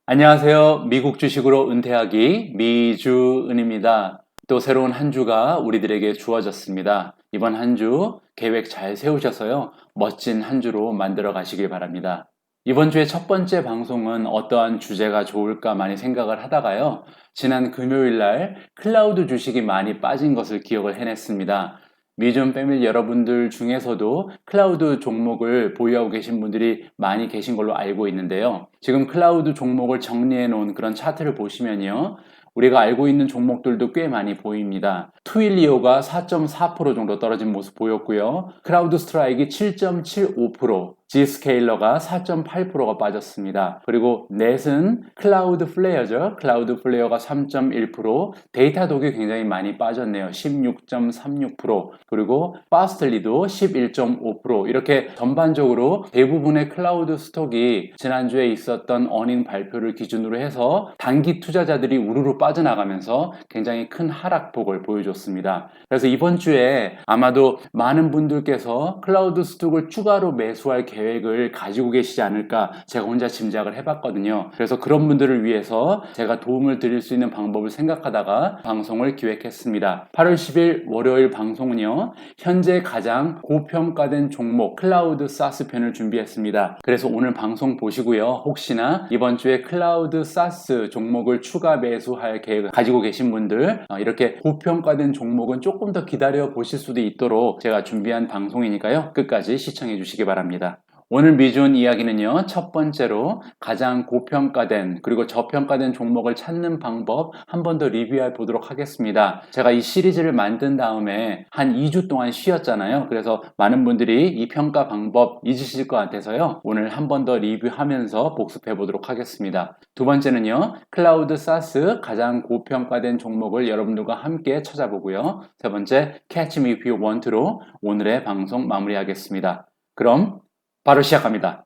안녕하세요. 미국 주식으로 은퇴하기 미주은입니다. 또 새로운 한 주가 우리들에게 주어졌습니다. 이번 한 주 계획 잘 세우셔서요. 멋진 한 주로 만들어 가시길 바랍니다. 이번 주의 첫 번째 방송은 어떠한 주제가 좋을까 많이 생각을 하다가요. 지난 금요일 날 클라우드 주식이 많이 빠진 것을 기억을 해냈습니다. 미준 패밀리 여러분들 중에서도 클라우드 종목을 보유하고 계신 분들이 많이 계신 걸로 알고 있는데요. 지금 클라우드 종목을 정리해 놓은 그런 차트를 보시면요. 우리가 알고 있는 종목들도 꽤 많이 보입니다. 트윌리오가 4.4% 정도 떨어진 모습 보였고요. 크라우드 스트라이크 7.75%, G스케일러가 4.8%가 빠졌습니다. 그리고 넷은 클라우드 플레이어죠. 클라우드 플레이어가 3.1%, 데이터독이 굉장히 많이 빠졌네요. 16.36%, 그리고 파스텔리도 11.5%. 이렇게 전반적으로 대부분의 클라우드 스톡이 지난주에 있었던 어닝 발표를 기준으로 해서 단기 투자자들이 우르르 빠져나가면서 굉장히 큰 하락폭을 보여줬습니다. 그래서 이번 주에 아마도 많은 분들께서 클라우드 스톡을 추가로 매수할 계획을 가지고 계시지 않을까 제가 혼자 짐작을 해봤거든요. 그래서 그런 분들을 위해서 제가 도움을 드릴 수 있는 방법을 생각하다가 방송을 기획했습니다. 8월 10일 월요일 방송은요. 현재 가장 고평가된 종목 클라우드 사스 편을 준비했습니다. 그래서 오늘 방송 보시고요. 혹시나 이번 주에 클라우드 사스 종목을 추가 매수할 계획을 가지고 계신 분들 이렇게 고평가된 종목은 조금 더 기다려 보실 수도 있도록 제가 준비한 방송이니까요. 끝까지 시청해 주시기 바랍니다. 오늘 미준 이야기는요. 첫 번째로 가장 고평가된 그리고 저평가된 종목을 찾는 방법 한 번 더 리뷰해 보도록 하겠습니다. 제가 이 시리즈를 만든 다음에 한 2주 동안 쉬었잖아요. 그래서 많은 분들이 이 평가 방법 잊으실 것 같아서요. 오늘 한 번 더 리뷰하면서 복습해 보도록 하겠습니다. 두 번째는요. 클라우드 사스 가장 고평가된 종목을 여러분들과 함께 찾아보고요. 세 번째 Catch Me If You Want로 오늘의 방송 마무리하겠습니다. 그럼 바로 시작합니다.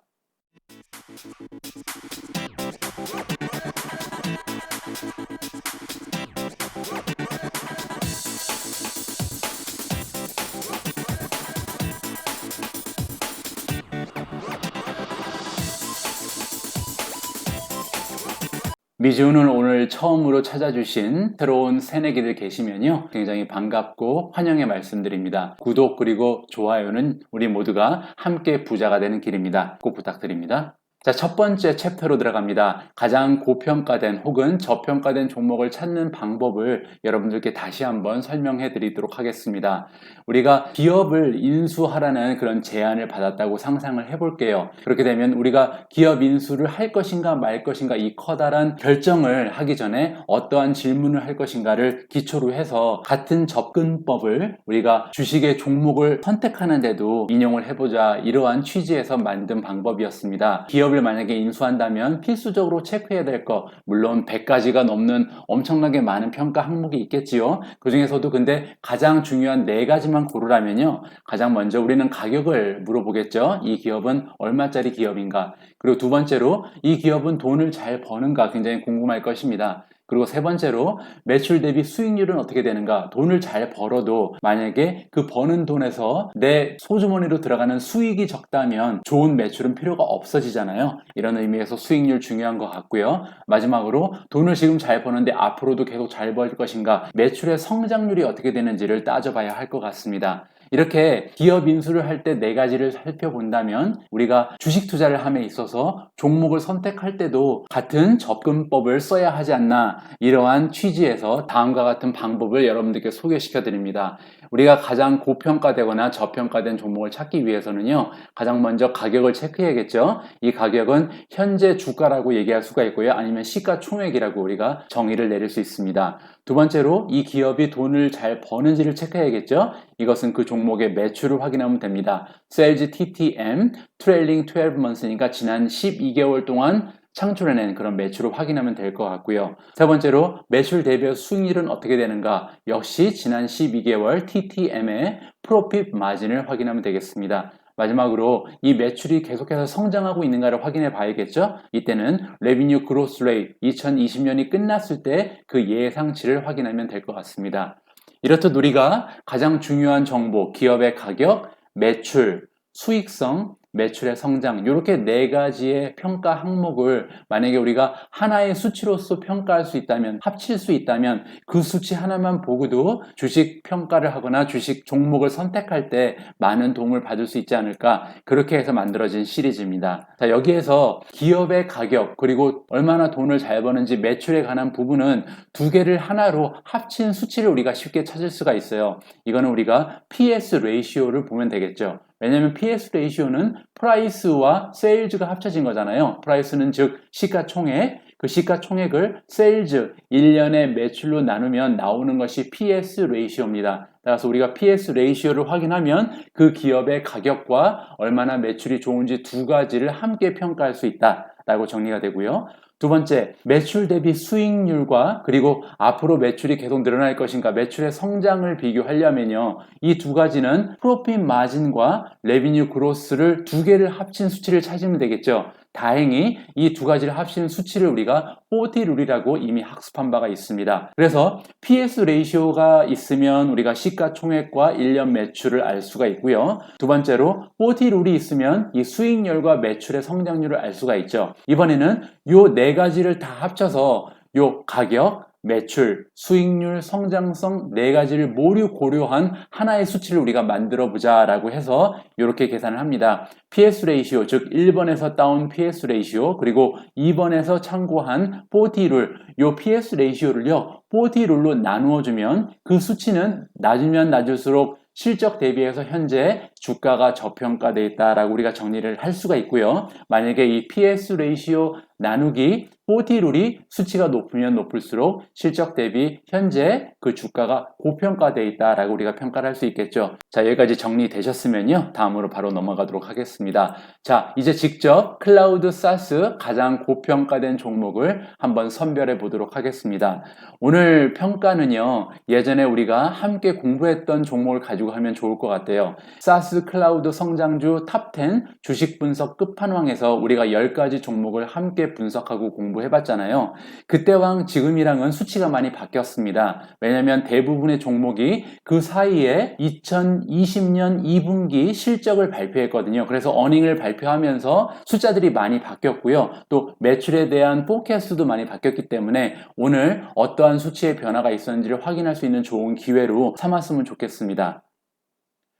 미주는 오늘 처음으로 찾아주신 새로운 새내기들 계시면요. 굉장히 반갑고 환영의 말씀드립니다. 구독 그리고 좋아요는 우리 모두가 함께 부자가 되는 길입니다. 꼭 부탁드립니다. 자, 첫 번째 챕터로 들어갑니다. 가장 고평가된 혹은 저평가된 종목을 찾는 방법을 여러분들께 다시 한번 설명해 드리도록 하겠습니다. 우리가 기업을 인수하라는 그런 제안을 받았다고 상상을 해볼게요. 그렇게 되면 우리가 기업 인수를 할 것인가 말 것인가 이 커다란 결정을 하기 전에 어떠한 질문을 할 것인가를 기초로 해서 같은 접근법을 우리가 주식의 종목을 선택하는데도 인용을 해보자 이러한 취지에서 만든 방법이었습니다. 기업을 만약에 인수한다면 필수적으로 체크해야 될 거 물론 100가지가 넘는 엄청나게 많은 평가 항목이 있겠지요. 그 중에서도 근데 가장 중요한 4가지만 고르라면요. 가장 먼저 우리는 가격을 물어보겠죠. 이 기업은 얼마짜리 기업인가? 그리고 두 번째로 이 기업은 돈을 잘 버는가 굉장히 궁금할 것입니다. 그리고 세 번째로 매출 대비 수익률은 어떻게 되는가? 돈을 잘 벌어도 만약에 그 버는 돈에서 내 소주머니로 들어가는 수익이 적다면 좋은 매출은 필요가 없어지잖아요. 이런 의미에서 수익률 중요한 것 같고요. 마지막으로 돈을 지금 잘 버는데 앞으로도 계속 잘 벌 것인가? 매출의 성장률이 어떻게 되는지를 따져봐야 할 것 같습니다. 이렇게 기업 인수를 할 때 4가지를 살펴본다면 우리가 주식 투자를 함에 있어서 종목을 선택할 때도 같은 접근법을 써야 하지 않나 이러한 취지에서 다음과 같은 방법을 여러분들께 소개시켜 드립니다. 우리가 가장 고평가되거나 저평가된 종목을 찾기 위해서는요. 가장 먼저 가격을 체크해야겠죠. 이 가격은 현재 주가라고 얘기할 수가 있고요. 아니면 시가총액이라고 우리가 정의를 내릴 수 있습니다. 두 번째로 이 기업이 돈을 잘 버는지를 체크해야겠죠. 이것은 그 종목의 매출을 확인하면 됩니다. Sales TTM, Trailing 12months니까 지난 12개월 동안 창출해낸 그런 매출을 확인하면 될 것 같고요. 세 번째로 매출 대비 수익률은 어떻게 되는가? 역시 지난 12개월 TTM의 프로핏 마진을 확인하면 되겠습니다. 마지막으로 이 매출이 계속해서 성장하고 있는가를 확인해 봐야겠죠. 이때는 Revenue Growth Rate 2020년이 끝났을 때 그 예상치를 확인하면 될 것 같습니다. 이렇듯 우리가 가장 중요한 정보, 기업의 가격, 매출, 수익성, 매출의 성장, 이렇게 네 가지의 평가 항목을 만약에 우리가 하나의 수치로서 평가할 수 있다면, 합칠 수 있다면 그 수치 하나만 보고도 주식 평가를 하거나 주식 종목을 선택할 때 많은 도움을 받을 수 있지 않을까, 그렇게 해서 만들어진 시리즈입니다. 자, 여기에서 기업의 가격 그리고 얼마나 돈을 잘 버는지 매출에 관한 부분은 두 개를 하나로 합친 수치를 우리가 쉽게 찾을 수가 있어요. 이거는 우리가 PS 레이시오를 보면 되겠죠. 왜냐하면 PS 레이시오는 프라이스와 세일즈가 합쳐진 거잖아요. 프라이스는 즉 시가총액, 그 시가총액을 세일즈 1년의 매출로 나누면 나오는 것이 PS 레이시오입니다. 따라서 우리가 PS 레이시오를 확인하면 그 기업의 가격과 얼마나 매출이 좋은지 두 가지를 함께 평가할 수 있다라고 정리가 되고요. 두 번째, 매출 대비 수익률과 그리고 앞으로 매출이 계속 늘어날 것인가, 매출의 성장을 비교하려면요, 이 두 가지는 프로핏 마진과 레비뉴 그로스를 두 개를 합친 수치를 찾으면 되겠죠. 다행히 이 두 가지를 합친 수치를 우리가 40 룰이라고 이미 학습한 바가 있습니다. 그래서 PS 레이시오가 있으면 우리가 시가총액과 1년 매출을 알 수가 있고요. 두 번째로 40 룰이 있으면 이 수익률과 매출의 성장률을 알 수가 있죠. 이번에는 이 네 가지를 다 합쳐서 요 가격, 매출, 수익률, 성장성 네 가지를 모두 고려한 하나의 수치를 우리가 만들어 보자 라고 해서 이렇게 계산을 합니다. PS 레이시오, 즉 1번에서 따온 PS 레이시오, 그리고 2번에서 참고한 40 룰, 요 PS 레이시오를요 40 룰로 나누어 주면 그 수치는 낮으면 낮을수록 실적 대비해서 현재 주가가 저평가되어 있다라고 우리가 정리를 할 수가 있고요. 만약에 이 PS 레이시오 나누기 40 룰이 수치가 높으면 높을수록 실적 대비 현재 그 주가가 고평가되어 있다라고 우리가 평가를 할 수 있겠죠. 자, 여기까지 정리되셨으면요, 다음으로 바로 넘어가도록 하겠습니다. 자, 이제 직접 클라우드 사스 가장 고평가된 종목을 한번 선별해 보도록 하겠습니다. 오늘 평가는요, 예전에 우리가 함께 공부했던 종목을 가지고 하면 좋을 것 같아요. 사스 클라우드 성장주 탑10 주식 분석 끝판왕에서 우리가 10가지 종목을 함께 분석하고 공부해봤잖아요. 그때랑 지금이랑은 수치가 많이 바뀌었습니다. 왜냐하면 대부분의 종목이 그 사이에 2020년 2분기 실적을 발표했거든요. 그래서 어닝을 발표하면서 숫자들이 많이 바뀌었고요. 또 매출에 대한 포캐스트도 많이 바뀌었기 때문에 오늘 어떠한 수치의 변화가 있었는지를 확인할 수 있는 좋은 기회로 삼았으면 좋겠습니다.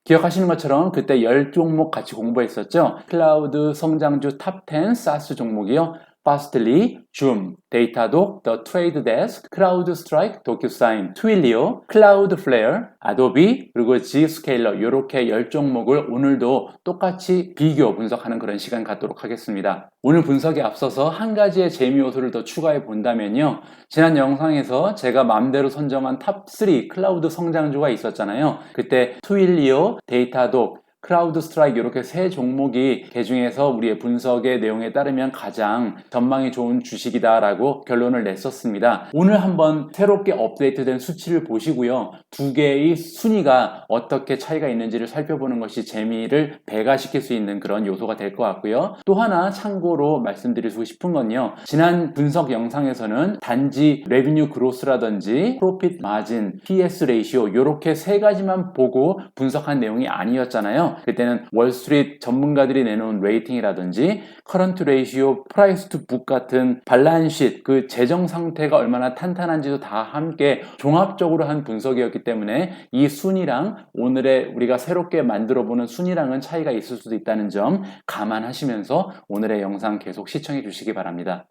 기억하시는 것처럼 그때 10종목 같이 공부했었죠. 클라우드 성장주 탑10 사스 종목이요. 파스틀리, 줌, 데이터독, 더 트레이드 데스크, 크라우드 스트라이크, 도큐사인, 트윌리오, 클라우드 플레어, 아도비, 그리고 G스케일러, 이렇게 10종목을 오늘도 똑같이 비교 분석하는 그런 시간 갖도록 하겠습니다. 오늘 분석에 앞서서 한 가지의 재미 요소를 더 추가해 본다면요, 지난 영상에서 제가 마음대로 선정한 탑3 클라우드 성장주가 있었잖아요. 그때 트윌리오, 데이터독, 크라우드 스트라이크 이렇게 세 종목이 그중에서 우리의 분석의 내용에 따르면 가장 전망이 좋은 주식이다라고 결론을 냈었습니다. 오늘 한번 새롭게 업데이트된 수치를 보시고요. 두 개의 순위가 어떻게 차이가 있는지를 살펴보는 것이 재미를 배가시킬 수 있는 그런 요소가 될 것 같고요. 또 하나 참고로 말씀드리고 싶은 건요, 지난 분석 영상에서는 단지 레비뉴 그로스라든지 프로핏 마진, PS 레이시오 이렇게 세 가지만 보고 분석한 내용이 아니었잖아요. 그때는 월스트리트 전문가들이 내놓은 레이팅이라든지 커런트 레이시오, 프라이스 투 북 같은 발란시트, 그 재정 상태가 얼마나 탄탄한지도 다 함께 종합적으로 한 분석이었기 때문에 이 순위랑 오늘의 우리가 새롭게 만들어보는 순위랑은 차이가 있을 수도 있다는 점 감안하시면서 오늘의 영상 계속 시청해 주시기 바랍니다.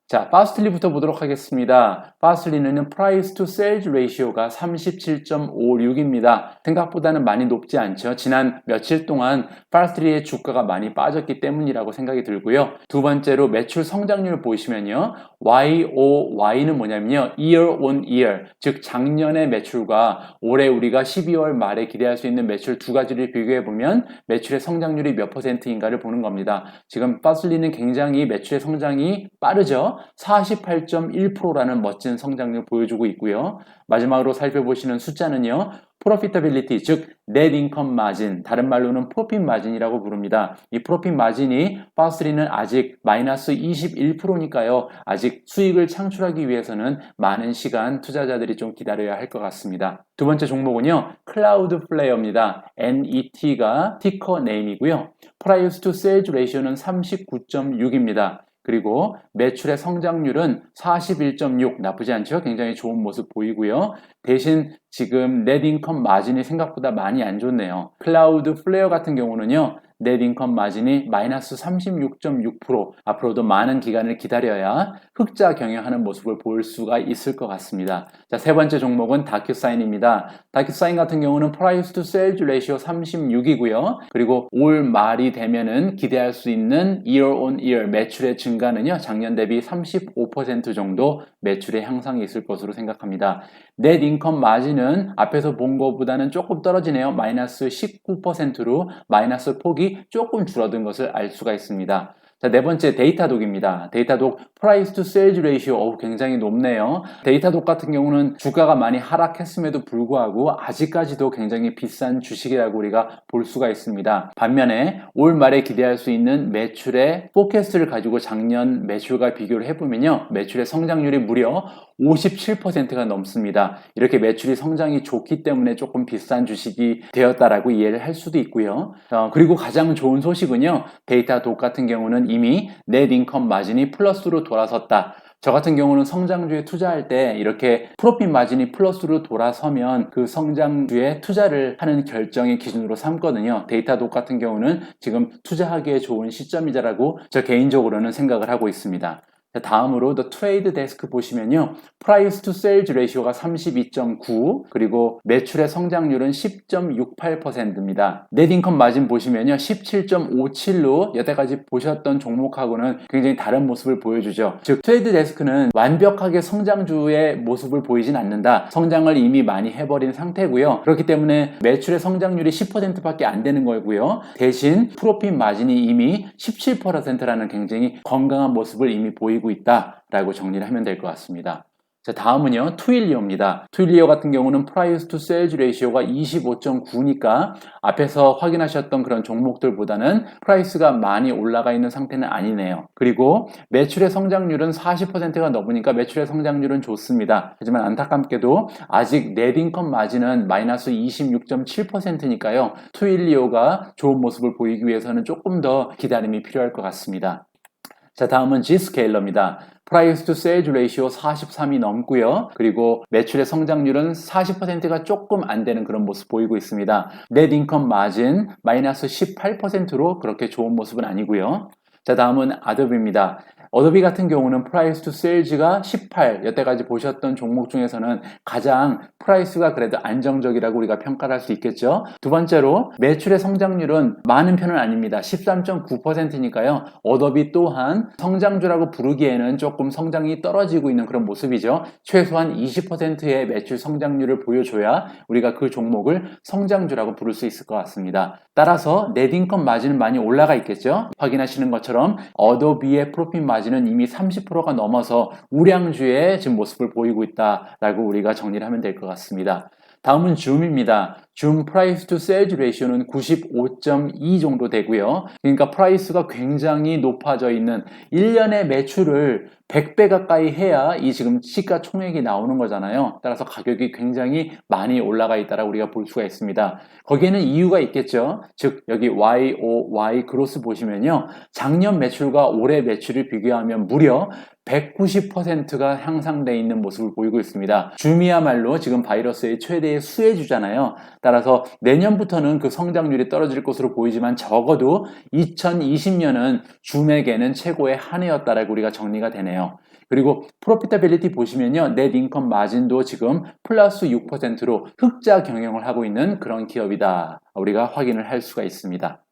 자, 파스틀리부터 보도록 하겠습니다. 파스틀리는 Price to Sales Ratio가 37.56입니다. 생각보다는 많이 높지 않죠. 지난 며칠 동안 파스틀리의 주가가 많이 빠졌기 때문이라고 생각이 들고요. 두 번째로 매출 성장률 보시면요, YOY는 뭐냐면요, Year on Year, 즉 작년의 매출과 올해 우리가 12월 말에 기대할 수 있는 매출 두 가지를 비교해보면 매출의 성장률이 몇 %인가를 보는 겁니다. 지금 파스틀리는 굉장히 매출의 성장이 빠르죠. 48.1%라는 멋진 성장률 보여주고 있고요. 마지막으로 살펴보시는 숫자는요. profitability, 즉 net income margin, 다른 말로는 profit margin이라고 부릅니다. 이 profit margin이 파스3는 아직 마이너스 21%니까요. 아직 수익을 창출하기 위해서는 많은 시간 투자자들이 좀 기다려야 할 것 같습니다. 두 번째 종목은요. 클라우드플레이어입니다. NET가 티커 네임이고요. Price to Sales Ratio는 39.6입니다. 그리고 매출의 성장률은 41.6, 나쁘지 않죠? 굉장히 좋은 모습 보이고요. 대신 지금 넷 인컴 마진이 생각보다 많이 안 좋네요. 클라우드 플레어 같은 경우는요. 넷 인컴 마진이 마이너스 36.6%, 앞으로도 많은 기간을 기다려야 흑자 경영하는 모습을 볼 수가 있을 것 같습니다. 자, 세 번째 종목은 다큐사인입니다. 다큐사인 같은 경우는 Price to Sales Ratio 36이고요. 그리고 올 말이 되면은 기대할 수 있는 Year on Year 매출의 증가는요. 작년 대비 35% 정도 매출의 향상이 있을 것으로 생각합니다. 넷 인컴 마진은 앞에서 본 것보다는 조금 떨어지네요. 마이너스 19%로 마이너스 폭이 조금 줄어든 것을 알 수가 있습니다. 자, 네 번째 데이터독입니다. 데이터독 Price to Sales Ratio 굉장히 높네요. 데이터독 같은 경우는 주가가 많이 하락했음에도 불구하고 아직까지도 굉장히 비싼 주식이라고 우리가 볼 수가 있습니다. 반면에 올 말에 기대할 수 있는 매출의 포캐스트를 가지고 작년 매출과 비교를 해보면요. 매출의 성장률이 무려 57%가 넘습니다. 이렇게 매출이 성장이 좋기 때문에 조금 비싼 주식이 되었다라고 이해를 할 수도 있고요. 그리고 가장 좋은 소식은요. 데이터독 같은 경우는 이미 넷 인컴 마진이 플러스로 돌아섰다. 저 같은 경우는 성장주에 투자할 때 이렇게 프로핏 마진이 플러스로 돌아서면 그 성장주에 투자를 하는 결정의 기준으로 삼거든요. 데이터독 같은 경우는 지금 투자하기에 좋은 시점이다라고 저 개인적으로는 생각을 하고 있습니다. 다음으로 The Trade Desk 보시면요. Price to Sales Ratio가 32.9 그리고 매출의 성장률은 10.68%입니다. Net Income Margin 보시면요. 17.57로 여태까지 보셨던 종목하고는 굉장히 다른 모습을 보여주죠. 즉 트레이드 데스크는 완벽하게 성장주의 모습을 보이진 않는다. 성장을 이미 많이 해버린 상태고요. 그렇기 때문에 매출의 성장률이 10%밖에 안 되는 거고요. 대신 프로핏 마진이 이미 17%라는 굉장히 건강한 모습을 이미 보이고 있다라고 정리를 하면 될 것 같습니다. 자, 다음은요. 투일리오입니다. 투일리오 같은 경우는 Price to Sales Ratio가 25.9니까 앞에서 확인하셨던 그런 종목들보다는 프라이스가 많이 올라가 있는 상태는 아니네요. 그리고 매출의 성장률은 40%가 넘으니까 매출의 성장률은 좋습니다. 하지만 안타깝게도 아직 넷 인컴 마진은 마이너스 26.7%니까요. 투일리오가 좋은 모습을 보이기 위해서는 조금 더 기다림이 필요할 것 같습니다. 자, 다음은 G스케일러입니다. Price to Sales Ratio 43이 넘고요. 그리고 매출의 성장률은 40%가 조금 안 되는 그런 모습 보이고 있습니다. Net Income Margin 마이너스 18%로 그렇게 좋은 모습은 아니고요. 자, 다음은 아도비입니다. 어도비 같은 경우는 프라이스 투 세일즈가 18, 여태까지 보셨던 종목 중에서는 가장 프라이스가 그래도 안정적이라고 우리가 평가를 할 수 있겠죠. 두 번째로 매출의 성장률은 많은 편은 아닙니다. 13.9%니까요. 어도비 또한 성장주라고 부르기에는 조금 성장이 떨어지고 있는 그런 모습이죠. 최소한 20%의 매출 성장률을 보여줘야 우리가 그 종목을 성장주라고 부를 수 있을 것 같습니다. 따라서 넷인컴 마진은 많이 올라가 있겠죠. 확인하시는 것처럼 어도비의 프로핏 마진은 이미 30%가 넘어서 우량주의 지금 모습을 보이고 있다라고 우리가 정리를 하면 될 것 같습니다. 다음은 줌입니다. 줌 프라이스 투 세일즈 레이쇼는 95.2 정도 되고요. 그러니까 프라이스가 굉장히 높아져 있는 1년의 매출을 100배 가까이 해야 이 지금 시가총액이 나오는 거잖아요. 따라서 가격이 굉장히 많이 올라가 있다라고 우리가 볼 수가 있습니다. 거기에는 이유가 있겠죠. 즉 여기 YOY 그로스 보시면요. 작년 매출과 올해 매출을 비교하면 무려 190%가 향상되어 있는 모습을 보이고 있습니다. 줌이야말로 지금 바이러스의 최대의 수혜주잖아요. 따라서 내년부터는 그 성장률이 떨어질 것으로 보이지만 적어도 2020년은 줌에게는 최고의 한 해였다라고 우리가 정리가 되네요. 그리고 프로피터빌리티 보시면요. 넷 인컴 마진도 지금 플러스 6%로 흑자 경영을 하고 있는 그런 기업이다. 우리가 확인을 할 수가 있습니다.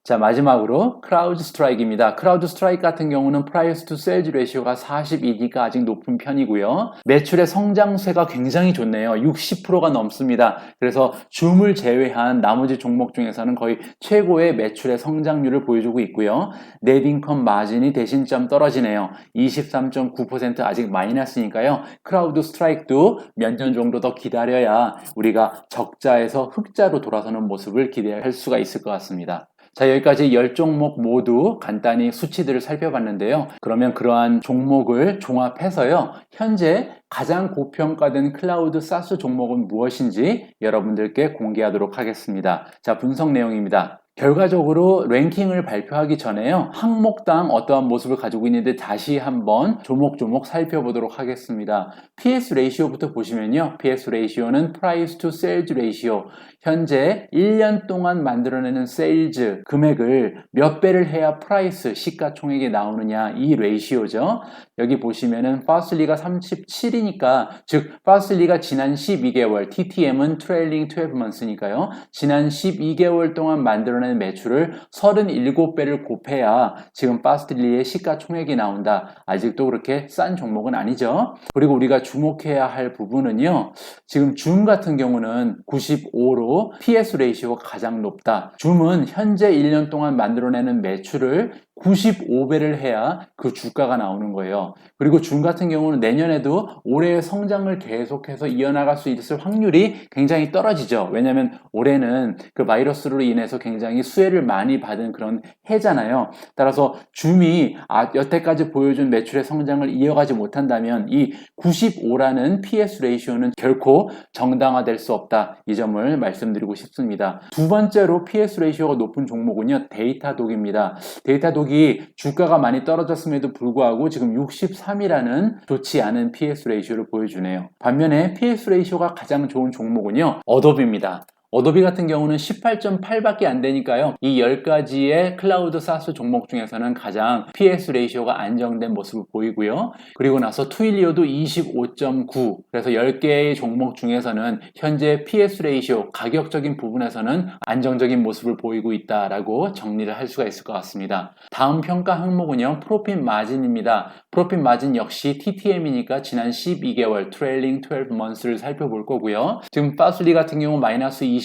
자, 마지막으로 크라우드 스트라이크입니다. 크라우드 스트라이크 같은 경우는 프라이스 투 세일즈 레시오가 42니까 아직 높은 편이고요. 매출의 성장세가 굉장히 좋네요. 60%가 넘습니다. 그래서 줌을 제외한 나머지 종목 중에서는 거의 최고의 매출의 성장률을 보여주고 있고요. 넷인컴 마진이 대신 좀 떨어지네요. 23.9% 아직 마이너스니까요. 크라우드 스트라이크도 몇 년 정도 더 기다려야 우리가 적자에서 흑자로 돌아서는 모습을 기대할 수가 있을 것 같습니다. 자, 여기까지 10종목 모두 간단히 수치들을 살펴봤는데요. 그러면 그러한 종목을 종합해서요. 현재 가장 고평가된 클라우드 사스 종목은 무엇인지 여러분들께 공개하도록 하겠습니다. 자, 분석 내용입니다. 결과적으로 랭킹을 발표하기 전에요. 항목당 어떠한 모습을 가지고 있는데 다시 한번 조목조목 살펴보도록 하겠습니다. PS 레이시오부터 보시면요. PS 레이시오는 Price to Sales Ratio. 현재 1년 동안 만들어내는 세일즈 금액을 몇 배를 해야 프라이스 시가총액이 나오느냐 이 레이시오죠. 여기 보시면은 파슬리가 37이니까 즉 파슬리가 지난 12개월 TTM은 트레일링 12months니까요. 지난 12개월 동안 만들어낸 매출을 37배를 곱해야 지금 파슬리의 시가총액이 나온다. 아직도 그렇게 싼 종목은 아니죠. 그리고 우리가 주목해야 할 부분은요. 지금 줌 같은 경우는 95로 PS 레이시오가 가장 높다. 줌은 현재 1년 동안 만들어내는 매출을 95배를 해야 그 주가가 나오는 거예요. 그리고 줌 같은 경우는 내년에도 올해의 성장을 계속해서 이어나갈 수 있을 확률이 굉장히 떨어지죠. 왜냐하면 올해는 그 바이러스로 인해서 굉장히 수혜를 많이 받은 그런 해잖아요. 따라서 줌이 여태까지 보여준 매출의 성장을 이어가지 못한다면 이 95라는 PS 레이시오는 결코 정당화될 수 없다. 이 점을 말씀드리고 싶습니다. 두 번째로 PS 레이시오가 높은 종목은요. 데이터독입니다. 데이터독이 주가가 많이 떨어졌음에도 불구하고 지금 63이라는 좋지 않은 PS 레이시오를 보여주네요. 반면에 PS 레이시오가 가장 좋은 종목은요. 어도비입니다. 어도비 같은 경우는 18.8밖에 안 되니까요. 이 10가지의 클라우드 사스 종목 중에서는 가장 PS 레이시오가 안정된 모습을 보이고요. 그리고 나서 투일리오도 25.9. 그래서 10개의 종목 중에서는 현재 PS 레이시오 가격적인 부분에서는 안정적인 모습을 보이고 있다라고 정리를 할 수가 있을 것 같습니다. 다음 평가 항목은요. 프로핏 마진입니다. 프로핏 마진 역시 TTM이니까 지난 12개월 트레일링 12months를 살펴볼 거고요. 지금 파슬리 같은 경우 마이너스 21%,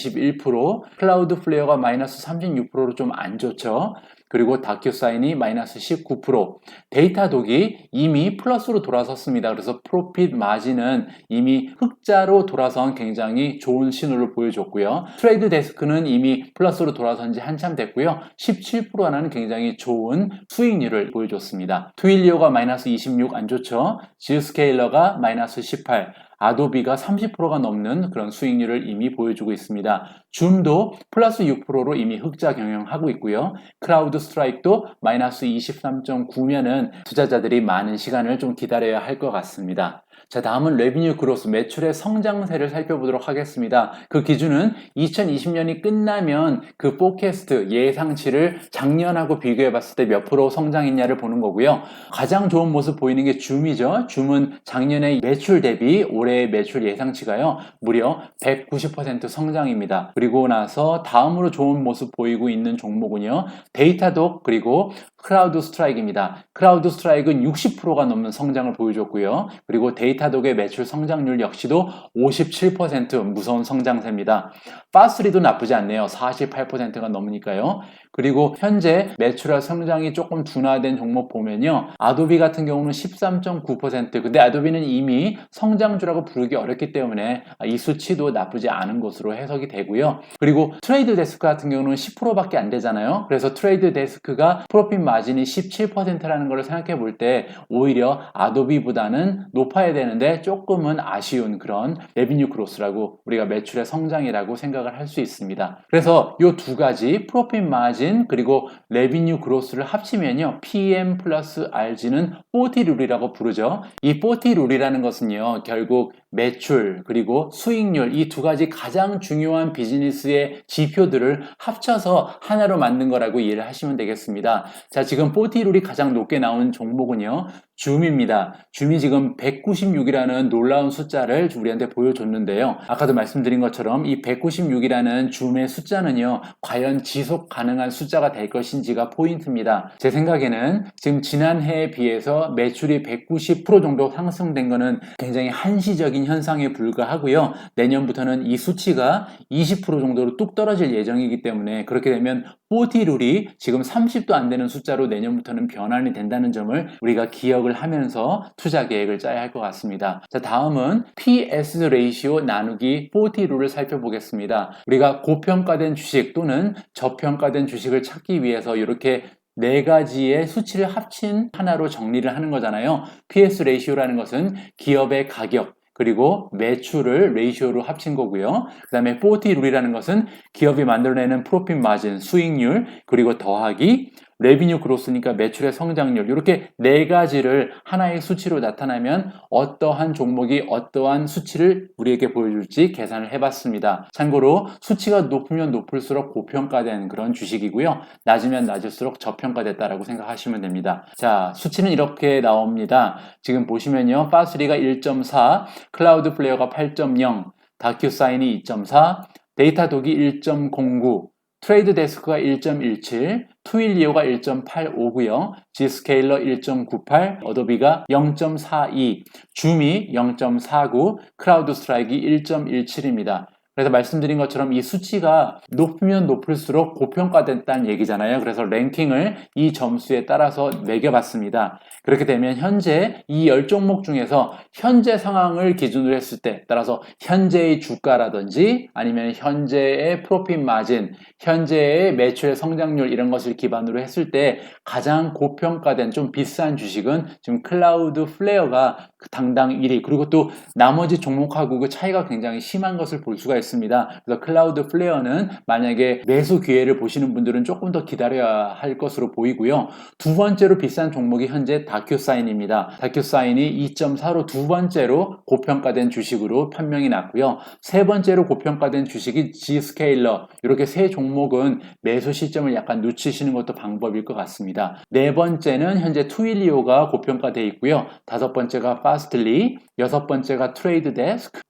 클라우드 플레어가 마이너스 36%로 좀 안 좋죠. 그리고 다큐사인이 마이너스 19%, 데이터독이 이미 플러스로 돌아섰습니다. 그래서 프로핏 마진은 이미 흑자로 돌아선 굉장히 좋은 신호를 보여줬고요. 트레이드 데스크는 이미 플러스로 돌아선 지 한참 됐고요. 17% 하나는 굉장히 좋은 수익률을 보여줬습니다. 트윌리오가 마이너스 26 안 좋죠. 지우스케일러가 마이너스 18, 아도비가 30%가 넘는 그런 수익률을 이미 보여주고 있습니다. 줌도 플러스 6%로 이미 흑자 경영하고 있고요. 크라우드 스트라이크도 마이너스 23.9면은 투자자들이 많은 시간을 좀 기다려야 할 것 같습니다. 자, 다음은 레비뉴 그로스, 매출의 성장세를 살펴보도록 하겠습니다. 그 기준은 2020년이 끝나면 그 포캐스트, 예상치를 작년하고 비교해 봤을 때 몇 프로 성장했냐를 보는 거고요. 가장 좋은 모습 보이는 게 줌이죠. 줌은 작년의 매출 대비 올해의 매출 예상치가요. 무려 190% 성장입니다. 그리고 나서 다음으로 좋은 모습 보이고 있는 종목은요. 데이터독 그리고 크라우드 스트라이크입니다. 크라우드 스트라이크는 60%가 넘는 성장을 보여줬고요. 그리고 데이터독의 매출 성장률 역시도 57% 무서운 성장세입니다. 파스리도 나쁘지 않네요. 48%가 넘으니까요. 그리고 현재 매출의 성장이 조금 둔화된 종목 보면요. 아도비 같은 경우는 13.9%. 근데 아도비는 이미 성장주라고 부르기 어렵기 때문에 이 수치도 나쁘지 않은 것으로 해석이 되고요. 그리고 트레이드 데스크 같은 경우는 10%밖에 안 되잖아요. 그래서 트레이드 데스크가 프로핏 마진이 17%라는 걸 생각해 볼 때 오히려 아도비보다는 높아야 되는데 조금은 아쉬운 그런 레비뉴 그로스라고 우리가 매출의 성장이라고 생각을 할 수 있습니다. 그래서 이 두 가지 프로핏 마진 그리고 레비뉴 그로스를 합치면요. PM 플러스 RG는 40 룰이라고 부르죠. 이 40 룰이라는 것은요. 결국 매출 그리고 수익률 이 두 가지 가장 중요한 비즈니스의 지표들을 합쳐서 하나로 만든 거라고 이해를 하시면 되겠습니다. 자, 지금 40 룰이 가장 높게 나온 종목은요. 줌입니다. 줌이 지금 196이라는 놀라운 숫자를 우리한테 보여줬는데요. 아까도 말씀드린 것처럼 이 196이라는 줌의 숫자는요. 과연 지속 가능한 얼마나 숫자가 될 것인지가 포인트입니다. 제 생각에는 지금 지난해에 비해서 매출이 190% 정도 상승된 것은 굉장히 한시적인 현상에 불과하고요. 내년부터는 이 수치가 20% 정도로 뚝 떨어질 예정이기 때문에 그렇게 되면 40룰이 지금 30도 안 되는 숫자로 내년부터는 변환이 된다는 점을 우리가 기억을 하면서 투자 계획을 짜야 할 것 같습니다. 자, 다음은 PS 레이시오 나누기 40룰을 살펴보겠습니다. 우리가 고평가된 주식 또는 저평가된 주식을 찾기 위해서 이렇게 네 가지의 수치를 합친 하나로 정리를 하는 거잖아요. PS 레이시오라는 것은 기업의 가격 그리고 매출을 레이시오로 합친 거고요. 그 다음에 40룰이라는 것은 기업이 만들어내는 프로핏 마진, 수익률, 그리고 더하기 레비뉴 그로스니까 매출의 성장률 이렇게 네 가지를 하나의 수치로 나타나면 어떠한 종목이 어떠한 수치를 우리에게 보여줄지 계산을 해봤습니다. 참고로 수치가 높으면 높을수록 고평가된 그런 주식이고요. 낮으면 낮을수록 저평가됐다라고 생각하시면 됩니다. 자, 수치는 이렇게 나옵니다. 지금 보시면요. 파스리가 1.4, 클라우드 플레이어가 8.0, 다큐사인이 2.4, 데이터독이 1.09, 트레이드 데스크가 1.17, 투일리오가 1.85고요. 지스케일러 1.98, 어도비가 0.42, 줌이 0.49, 크라우드 스트라이크 1.17입니다. 그래서 말씀드린 것처럼 이 수치가 높으면 높을수록 고평가됐다는 얘기잖아요. 그래서 랭킹을 이 점수에 따라서 매겨봤습니다. 그렇게 되면 현재 이 10종목 중에서 현재 상황을 기준으로 했을 때 따라서 현재의 주가라든지 아니면 현재의 프로핏 마진, 현재의 매출의 성장률 이런 것을 기반으로 했을 때 가장 고평가된 좀 비싼 주식은 지금 클라우드 플레어가 당당 1위 그리고 또 나머지 종목하고 그 차이가 굉장히 심한 것을 볼 수가 있습니다. 그래서 클라우드 플레어는 만약에 매수 기회를 보시는 분들은 조금 더 기다려야 할 것으로 보이고요. 두 번째로 비싼 종목이 현재 다큐사인입니다. 다큐사인이 2.4로 두 번째로 고평가된 주식으로 판명이 났고요. 세 번째로 고평가된 주식이 G스케일러 이렇게 세 종목은 매수 시점을 약간 놓치시는 것도 방법일 것 같습니다. 네 번째는 현재 투일리오가 고평가되어 있고요. 다섯 번째가 파스틀리, 여섯 번째가 트레이드 데스크,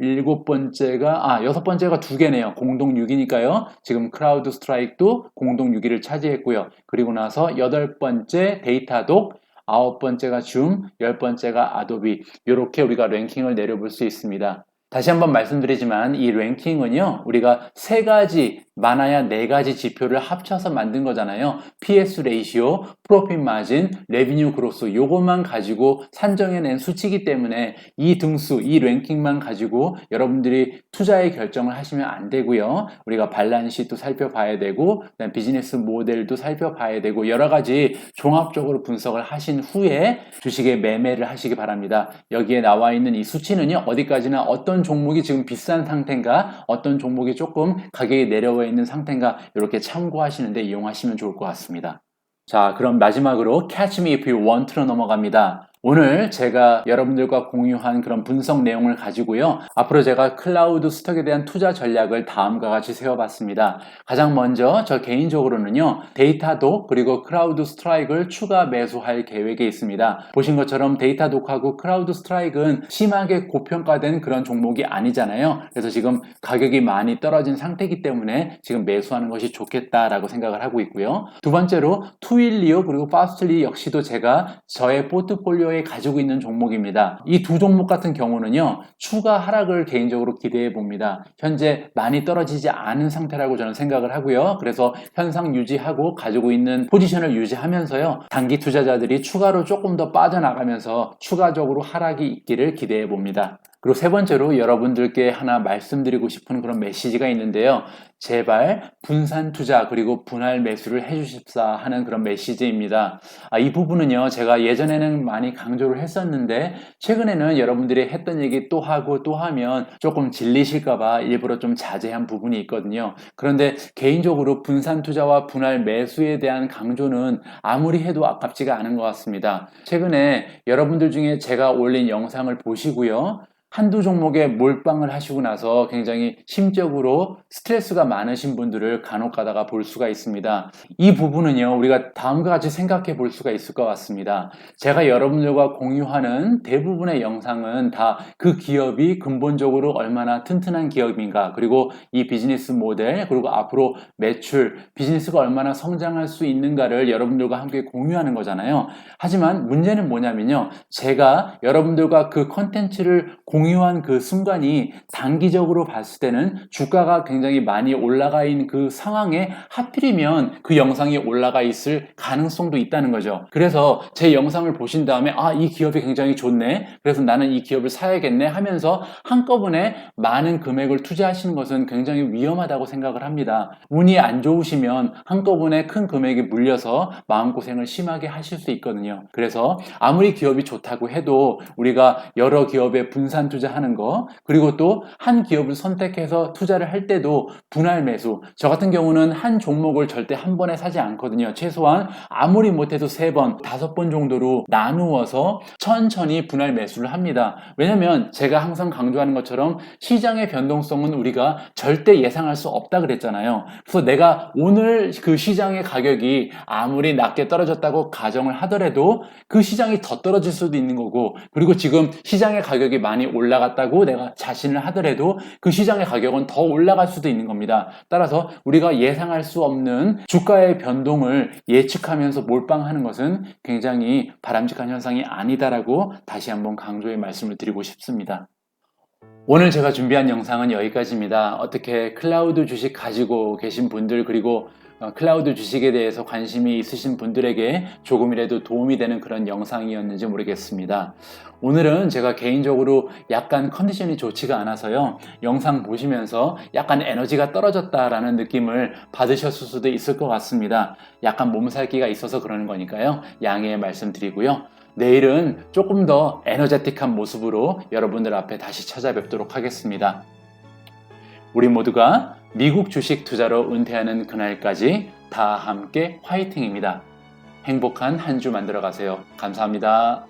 여섯 번째가 두 개네요. 공동 6위니까요. 지금 크라우드 스트라이크도 공동 6위를 차지했고요. 그리고 나서 여덟 번째 데이터독, 아홉 번째가 줌, 열 번째가 아도비 이렇게 우리가 랭킹을 내려볼 수 있습니다. 다시 한번 말씀드리지만 이 랭킹은요 우리가 세 가지 많아야 네 가지 지표를 합쳐서 만든 거잖아요. PS 레이시오, 프로핏 마진, 레비뉴 그로스 요것만 가지고 산정해낸 수치이기 때문에 이 등수, 이 랭킹만 가지고 여러분들이 투자의 결정을 하시면 안 되고요. 우리가 발란시도 살펴봐야 되고 그다음 비즈니스 모델도 살펴봐야 되고 여러 가지 종합적으로 분석을 하신 후에 주식의 매매를 하시기 바랍니다. 여기에 나와 있는 이 수치는요. 어디까지나 어떤 종목이 지금 비싼 상태인가 어떤 종목이 조금 가격이 내려와 있는 상태인가 이렇게 참고하시는데 이용하시면 좋을 것 같습니다. 자, 그럼 마지막으로 Catch Me If You Want로 넘어갑니다. 오늘 제가 여러분들과 공유한 그런 분석 내용을 가지고요. 앞으로 제가 클라우드 스톡에 대한 투자 전략을 다음과 같이 세워봤습니다. 가장 먼저 저 개인적으로는요. 데이터독 그리고 크라우드 스트라이크를 추가 매수할 계획에 있습니다. 보신 것처럼 데이터독하고 크라우드 스트라이크는 심하게 고평가된 그런 종목이 아니잖아요. 그래서 지금 가격이 많이 떨어진 상태이기 때문에 지금 매수하는 것이 좋겠다라고 생각을 하고 있고요. 두 번째로 투일리오 그리고 파스틀리 역시도 제가 저의 포트폴리오 가지고 있는 종목입니다. 이 두 종목 같은 경우는요. 추가 하락을 개인적으로 기대해 봅니다. 현재 많이 떨어지지 않은 상태라고 저는 생각을 하고요. 그래서 현상 유지하고 가지고 있는 포지션을 유지하면서요. 단기 투자자들이 추가로 조금 더 빠져나가면서 추가적으로 하락이 있기를 기대해 봅니다. 그리고 세 번째로 여러분들께 하나 말씀드리고 싶은 그런 메시지가 있는데요. 제발 분산 투자 그리고 분할 매수를 해주십사 하는 그런 메시지입니다. 이 부분은요. 제가 예전에는 많이 강조를 했었는데 최근에는 여러분들이 했던 얘기 또 하고 또 하면 조금 질리실까봐 일부러 좀 자제한 부분이 있거든요. 그런데 개인적으로 분산 투자와 분할 매수에 대한 강조는 아무리 해도 아깝지가 않은 것 같습니다. 최근에 여러분들 중에 제가 올린 영상을 보시고요. 한두 종목에 몰빵을 하시고 나서 굉장히 심적으로 스트레스가 많으신 분들을 간혹 가다가 볼 수가 있습니다. 이 부분은요, 우리가 다음과 같이 생각해 볼 수가 있을 것 같습니다. 제가 여러분들과 공유하는 대부분의 영상은 다 그 기업이 근본적으로 얼마나 튼튼한 기업인가, 그리고 이 비즈니스 모델, 그리고 앞으로 매출, 비즈니스가 얼마나 성장할 수 있는가를 여러분들과 함께 공유하는 거잖아요. 하지만 문제는 뭐냐면요, 제가 여러분들과 그 컨텐츠를 공유한 그 순간이 단기적으로 봤을 때는 주가가 굉장히 많이 올라가 있는 그 상황에 하필이면 그 영상이 올라가 있을 가능성도 있다는 거죠. 그래서 제 영상을 보신 다음에 이 기업이 굉장히 좋네, 그래서 나는 이 기업을 사야겠네 하면서 한꺼번에 많은 금액을 투자하시는 것은 굉장히 위험하다고 생각을 합니다. 운이 안 좋으시면 한꺼번에 큰 금액이 물려서 마음고생을 심하게 하실 수 있거든요. 그래서 아무리 기업이 좋다고 해도 우리가 여러 기업에 분산 투자하는 거, 그리고 또 한 기업을 선택해서 투자를 할 때도 분할 매수, 저 같은 경우는 한 종목을 절대 한 번에 사지 않거든요. 최소한 아무리 못해도 3번, 5번 정도로 나누어서 천천히 분할 매수를 합니다. 왜냐면 제가 항상 강조하는 것처럼 시장의 변동성은 우리가 절대 예상할 수 없다 그랬잖아요. 그래서 내가 오늘 그 시장의 가격이 아무리 낮게 떨어졌다고 가정을 하더라도 그 시장이 더 떨어질 수도 있는 거고, 그리고 지금 시장의 가격이 많이 올라갔다고 내가 자신을 하더라도 그 시장의 가격은 더 올라갈 수도 있는 겁니다. 따라서 우리가 예상할 수 없는 주가의 변동을 예측하면서 몰빵하는 것은 굉장히 바람직한 현상이 아니다라고 다시 한번 강조의 말씀을 드리고 싶습니다. 오늘 제가 준비한 영상은 여기까지입니다. 어떻게 클라우드 주식 가지고 계신 분들, 그리고 클라우드 주식에 대해서 관심이 있으신 분들에게 조금이라도 도움이 되는 그런 영상이었는지 모르겠습니다. 오늘은 제가 개인적으로 약간 컨디션이 좋지가 않아서요, 영상 보시면서 약간 에너지가 떨어졌다라는 느낌을 받으셨을 수도 있을 것 같습니다. 약간 몸살기가 있어서 그러는 거니까요, 양해 말씀드리고요. 내일은 조금 더 에너제틱한 모습으로 여러분들 앞에 다시 찾아뵙도록 하겠습니다. 우리 모두가 미국 주식 투자로 은퇴하는 그날까지 다 함께 화이팅입니다. 행복한 한 주 만들어 가세요. 감사합니다.